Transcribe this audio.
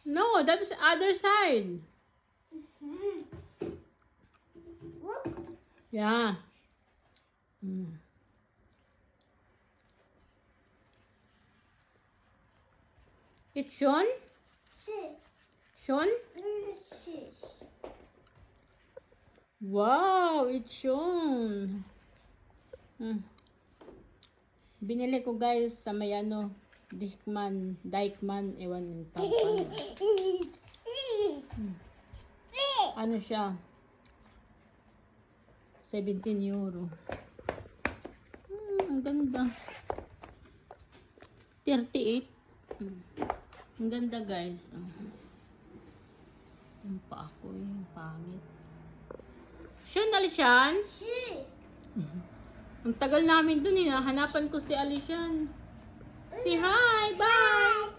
No, that's the other side. Yeah. It's Sean? Sean? Wow, it's Sean. Binili ko guys sa may ano, Dykman, ewan yung tawag ano. Ano siya? 17 euro. Ang ganda. 38. Ang ganda guys. Ang pa ako yung pangit. Sean, Alishan? Ang tagal namin dun eh. Hanapan ko si Alishan. Say hi! Bye!